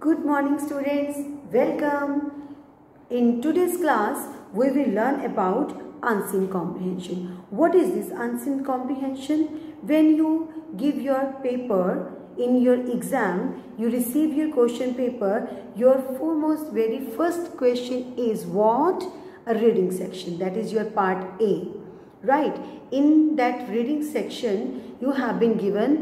Good morning students, welcome. In today's class, we will learn about unseen comprehension. What is this unseen comprehension? When you give your paper in your exam, you receive your question paper, your foremost very first question is what? A reading section. That is your part A. Right? In that reading section, you have been given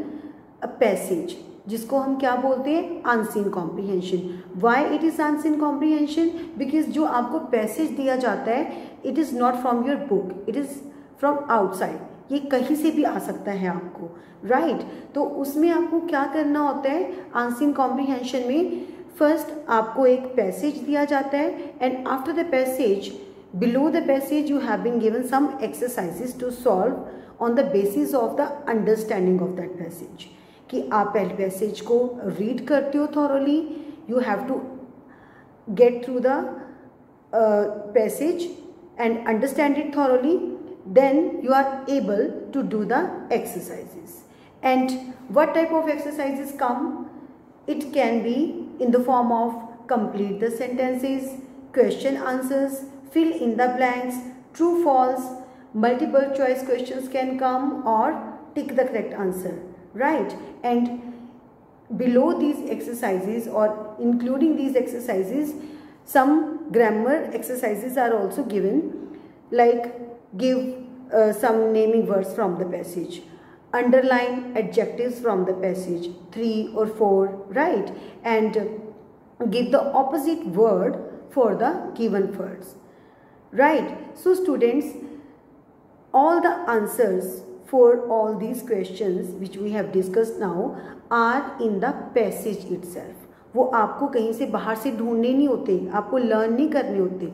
a passage. जिसको हम क्या बोलते हैं? Unseen comprehension. Why it is unseen comprehension? Because जो आपको passage दिया जाता है it is not from your book, it is from outside. ये कहीं से भी आ सकता है आपको, राइट? तो उसमें आपको क्या करना होता है अनसीन कॉम्प्रीहेंशन में? फर्स्ट आपको एक पैसेज दिया जाता है and after the passage, below the passage you have been given some exercises to solve on the basis of the understanding of that passage. कि आप पहले पैसेज को रीड करते हो thoroughly, you have to get through the passage and understand it thoroughly, then you are able to do the exercises. And what type of exercises come? It can be in the form of complete the sentences, question answers, fill in the blanks, true false, multiple choice questions can come, or tick the correct answer, right? And below these exercises or including these exercises, some grammar exercises are also given, like give some naming words from the passage, underline adjectives from the passage 3 or 4, right? And give the opposite word for the given words. Right, so students, all the answers for all these questions which we have discussed now are in the passage itself. वो आपको कहीं से बाहर से ढूंढने नहीं होते, आपको लर्न नहीं करने होते,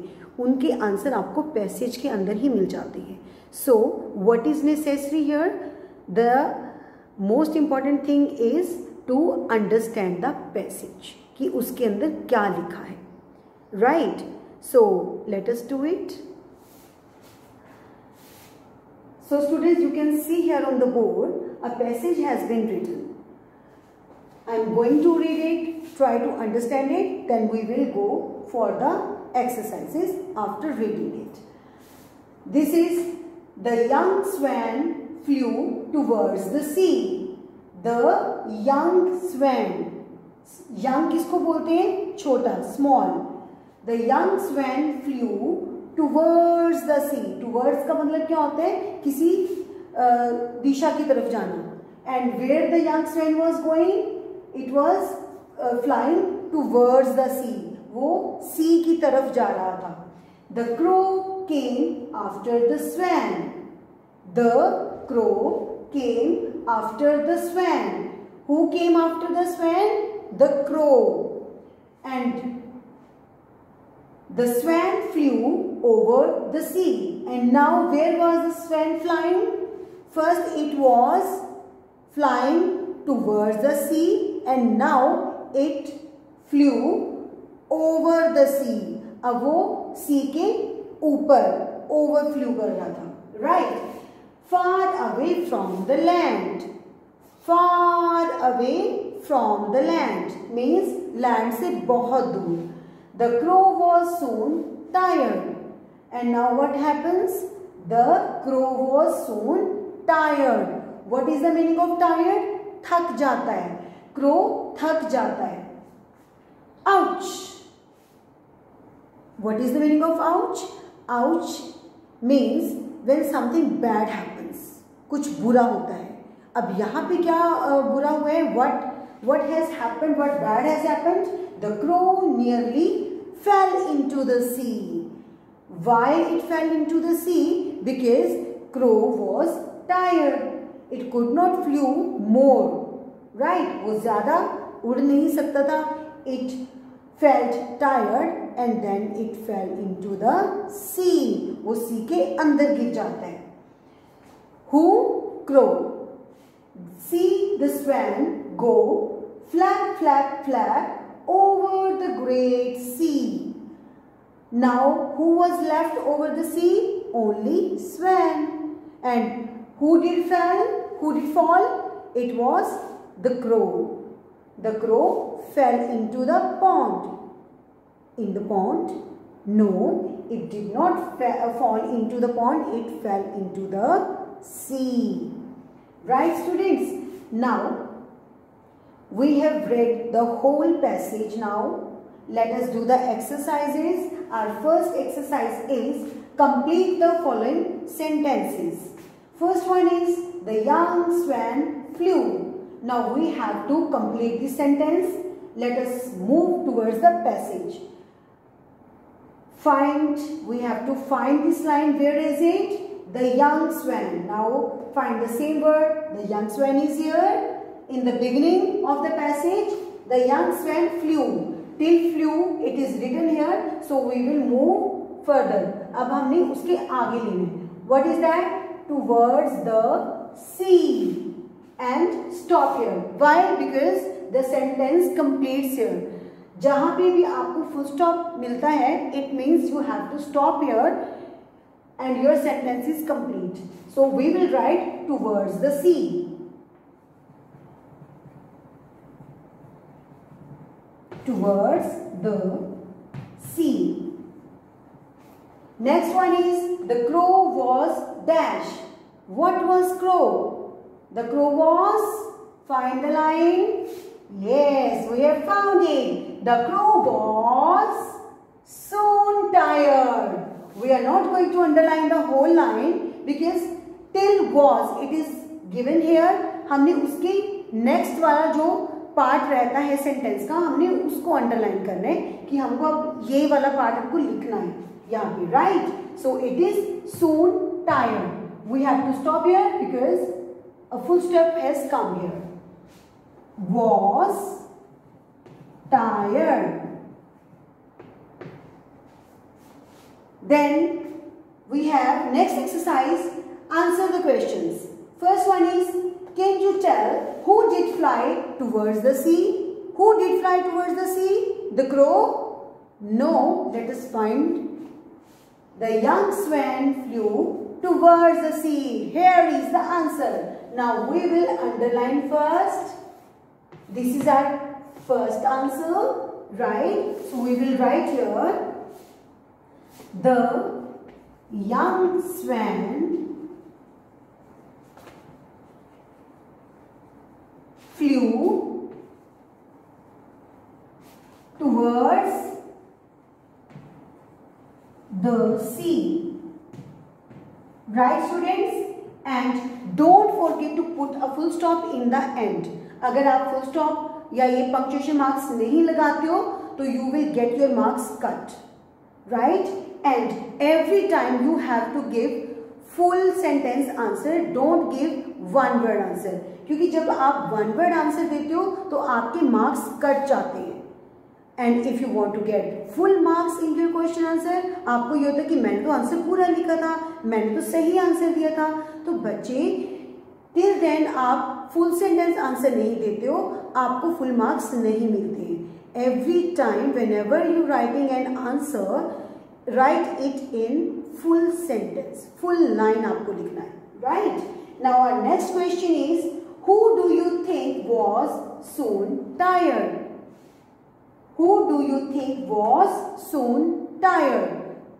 उनके आंसर आपको पैसेज के अंदर ही मिल जाते हैं. So what is necessary here? The most important thing is to understand the passage, कि उसके अंदर क्या लिखा है, right? So let us do it. So students, you can see here on the board a passage has been written. I am going to read it, try to understand it, then we will go for the exercises after reading it. This is the young swan flew towards the sea. The young swan, young किसको बोलते हैं? छोटा, small. The young swan flew towards the sea. Towards का मतलब क्या होता है? किसी दिशा की तरफ जाना. And where the young swan was going? It was flying towards the sea. वो sea की तरफ जा रहा था. The crow came after the swan. The crow came after the swan. Who came after the swan? The crow. And the swan flew over the sea. And now where was the swan flying? First it was flying towards the sea and now it flew over the sea. अब वो sea के ऊपर overflew कर रहा था, right? Far away from the land. Far away from the land means land से बहुत दूर. The crow was soon tired. And now what happens? The crow was soon tired. What is the meaning of tired? थक जाता है. Crow थक जाता है. Ouch. What is the meaning of ouch? Ouch means when something bad happens. कुछ बुरा होता है. अब यहाँ पे क्या बुरा हुआ है? What has happened? What bad has happened? The crow nearly fell into the sea. Why it fell into the sea? Because crow was tired. It could not flew more, right? वो ज़्यादा उड़ नहीं सकता था. It felt tired and then it fell into the sea. वो sea के अंदर गिर जाता है. Who? Crow. See the swan go flap flap flap over the great sea. Now who was left over the sea? Only swan. And who did fall? It was the crow. The crow fell into the pond. In the pond? No, it did not fall into the pond. It fell into the sea. Right, students? Now, we have read the whole passage. Now, let us do the exercises. Our first exercise is complete the following sentences. First one is the young swan flew. Now we have to complete the sentence. Let us move towards the passage. We have to find this line. Where is it? The young swan. Now find the same word. The young swan is here. In the beginning of the passage, the young swan flew. Till flew, it is written here. So we will move further. अब हमने उसके आगे लेने. What is that? Towards the sea. And stop here. Why? Because the sentence completes here. जहाँ पे भी आपको full stop मिलता है, it means you have to stop here and your sentence is complete. So we will write towards the sea. Towards the sea. Next one is the crow was dash. What was crow? The crow was, find the line. Yes, we have found it. The crow was soon tired. We are not going to underline the whole line because till was, it is given here. हमने उसके next वाला जो part रहता है sentence का, हमने उसको underline करना है कि हमको अब ये वाला पार्ट हमको लिखना है यहाँ पे. Right? So it is soon tired. We have to stop here because a full stop has come here. Was tired. Then we have next exercise. Answer the questions. First one is, can you tell who did fly towards the sea? Who did fly towards the sea? The crow? No. Let us find. The young swan flew towards the sea. Here is the answer. Now we will underline first. This is our first answer, right? So we will write here. The young swan flew towards the sea. Right, students? And don't forget to put a full stop in the end. अगर आप full stop या ये punctuation marks नहीं लगाते हो तो you will get your marks cut. Right? And every time you have to give full sentence answer. Don't give one word answer. क्योंकि जब आप वन वर्ड आंसर देते हो तो आपके मार्क्स कट जाते हैं. And if you want to get full marks in your question answer, आपको ये होता है कि मैंने तो आंसर पूरा लिखा था, मैंने तो सही आंसर दिया था. तो बच्चे टिल देन आप फुल सेंटेंस आंसर नहीं देते हो, आपको फुल मार्क्स नहीं मिलते. Every time whenever you writing an answer, write it in full sentence. Full line आपको लिखना है. Right? Now our next question is, who do you think was soon tired? Who do you think was soon tired?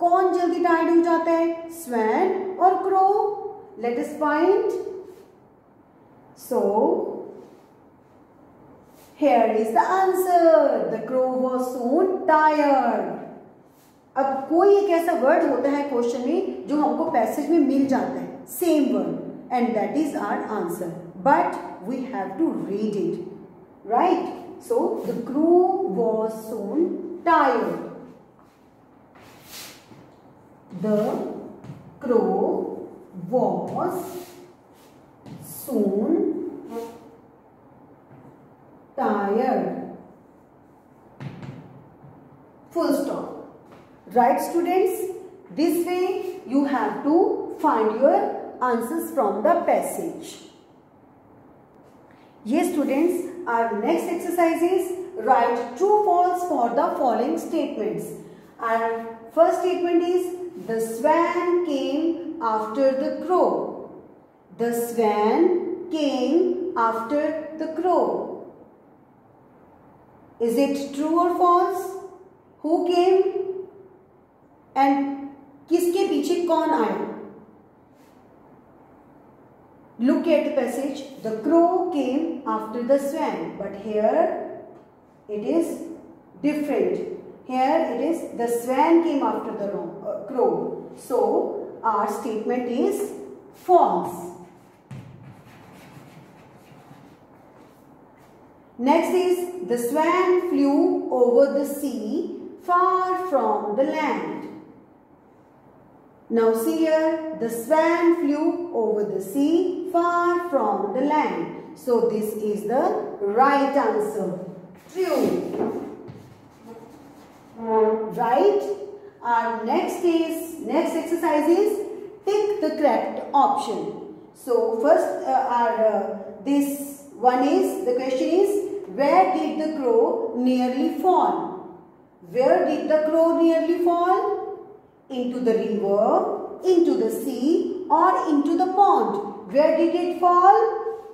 कौन जल्दी tired हो जाता है? Swan और crow? Let us find. So here is the answer. The crow was soon tired. अब कोई एक ऐसा वर्ड होता है क्वेश्चन में जो हमको पैसेज में मिल जाता है, same word, and that is our answer. But we have to read it, right? So the crow was soon tired. The crow was soon tired. Full stop. Right, students? This way you have to find your answers from the passage. Yes, students, our next exercise is write true false for the following statements. Our first statement is, the swan came after the crow. The swan came after the crow. Is it true or false? Who came? And किसके पीछे कौन आया? Look at the passage. The crow came after the swan, but here it is different. Here it is the swan came after the crow. So our statement is false. Next is the swan flew over the sea far from the land. Now see here, the swan flew over the sea far from the land. So this is the right answer. True. Right. Our next exercise is pick the correct option. So first this one is, the question is, where did the crow nearly fall? Where did the crow nearly fall? Into the river, into the sea, or into the pond? Where did it fall?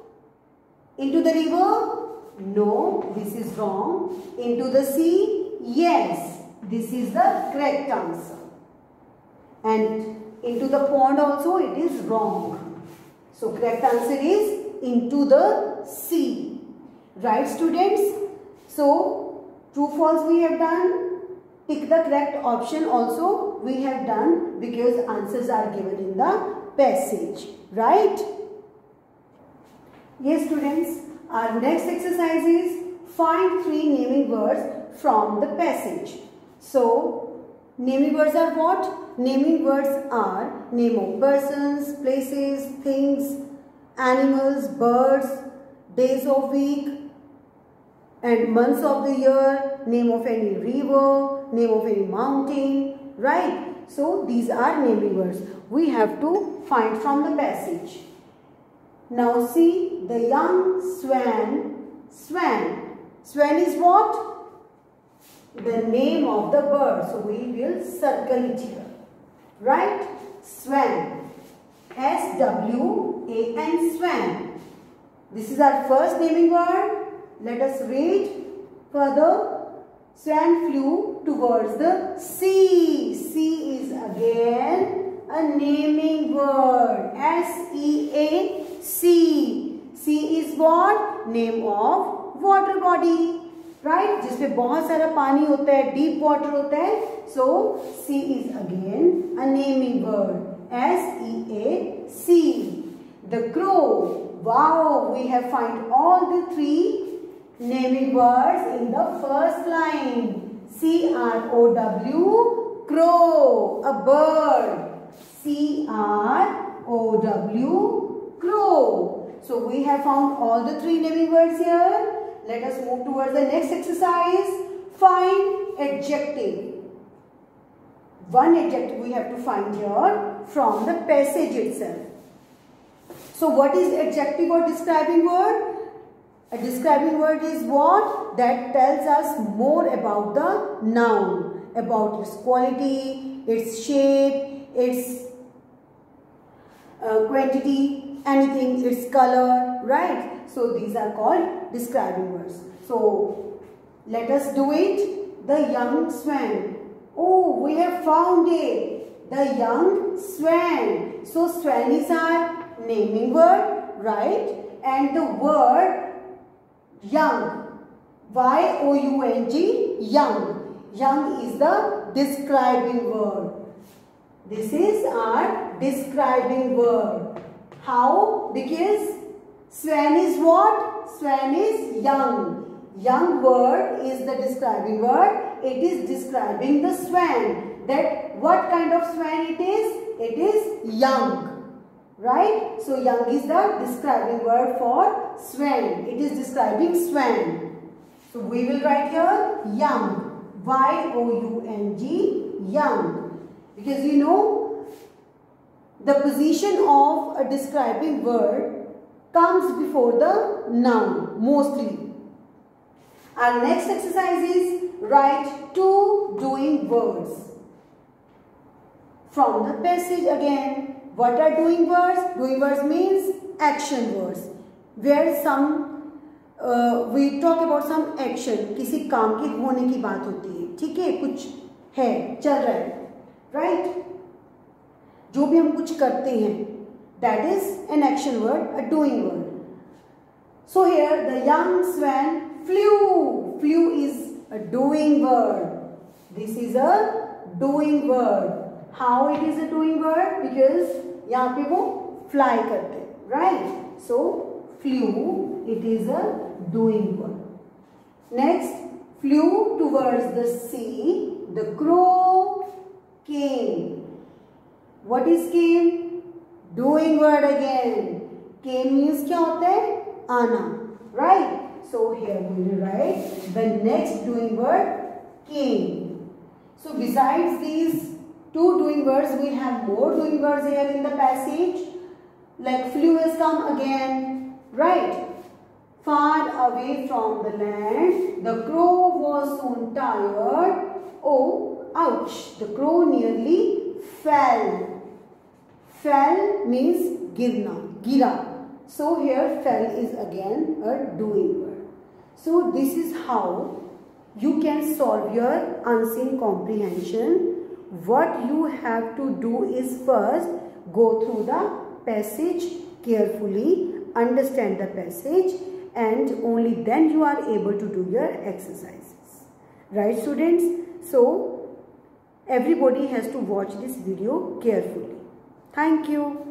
Into the river? No, this is wrong. Into the sea? Yes, this is the correct answer. And into the pond also it is wrong. So correct answer is into the sea. Right, students? So true false we have done. Pick the correct option also we have done, because answers are given in the passage. Right? Yes, students. Our next exercise is find 3 naming words from the passage. So naming words are what? Naming words are name of persons, places, things, animals, birds, days of week and months of the year, name of any river, name of any mountain, right? So these are naming words. We have to find from the passage. Now see the young swan. Swan is what? The name of the bird. So we will circle it here. Right? Swan. S-W-A-N, swan. This is our first naming word. Let us read further. Swan flew towards the sea. Sea is again a naming word. S-E-A-C. Sea is what? Name of water body. Right? जिसमें बहुत सारा पानी होता है, deep water होता है. So sea is again a naming word. S-E-A-C. The crow. Wow, we have found all the 3 naming words in the first line. C-R-O-W, crow, a bird. C-R-O-W, crow. So we have found all the 3 naming words here. Let us move towards the next exercise. Find adjective. One adjective we have to find here from the passage itself. So what is adjective or describing word? A describing word is what? That tells us more about the noun, about its quality, its shape, its quantity, anything, its color, right? So these are called describing words. So let us do it. The young swan. Oh, we have found it. The young swan. So swan is our naming word, right? And the word young, Y-O-U-N-G, young. Young is the describing word. This is our describing word. How? Because swan is what? Swan is young. Young word is the describing word. It is describing the swan. That what kind of swan it is? It is young. Right? So young is the describing word for swan. It is describing swan. So we will write here young. Y-O-U-N-G, young. Because you know, the position of a describing word comes before the noun mostly. Our next exercise is write 2 doing words. From the passage again. What are doing words? Doing words means action words, where some we talk about some action, किसी काम के होने की बात होती है, ठीक है, कुछ है, चल रहा है, राइट, जो भी हम कुछ करते हैं, that is an action word, a doing word. So here the young swan flu. Flu is a doing word. This is a doing word. How it is a doing word? Because यहाँ पे वो fly करते हैं, right? So flew, it is a doing word. Next, flew towards the sea. The crow came. What is came? Doing word again. Came means क्या होता है? आना, right? So here we will write the next doing word came. So besides these two doing words, we have more doing words here in the passage. Like flew has come again, right? Far away from the land, the crow was soon tired. Oh, ouch! The crow nearly fell. Fell means girna, gira. So here fell is again a doing word. So this is how you can solve your unseen comprehension. What you have to do is first go through the passage carefully, understand the passage, and only then you are able to do your exercises. Right, students? So everybody has to watch this video carefully. Thank you.